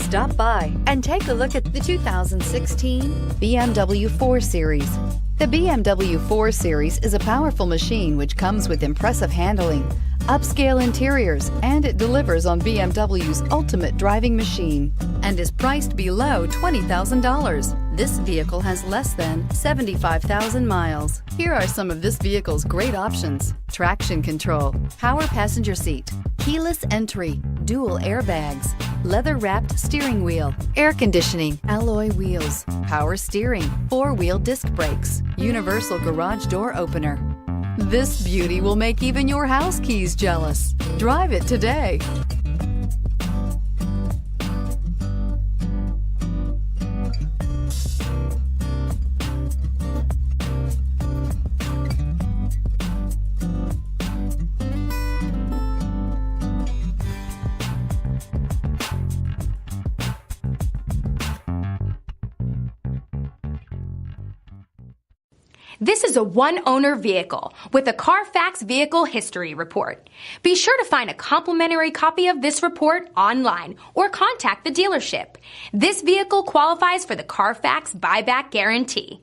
Stop by and take a look at the 2016 BMW 4 Series. The BMW 4 Series is a powerful machine which comes with impressive handling, upscale interiors, and it delivers on BMW's ultimate driving machine and is priced below $20,000. This vehicle has less than 75,000 miles. Here are some of this vehicle's great options: traction control, power passenger seat, keyless entry, dual airbags, leather-wrapped steering wheel, air conditioning, alloy wheels, power steering, four-wheel disc brakes, universal garage door opener. This beauty will make even your house keys jealous. Drive it today. This is a one-owner vehicle with a Carfax Vehicle History Report. Be sure to find a complimentary copy of this report online or contact the dealership. This vehicle qualifies for the Carfax Buyback Guarantee.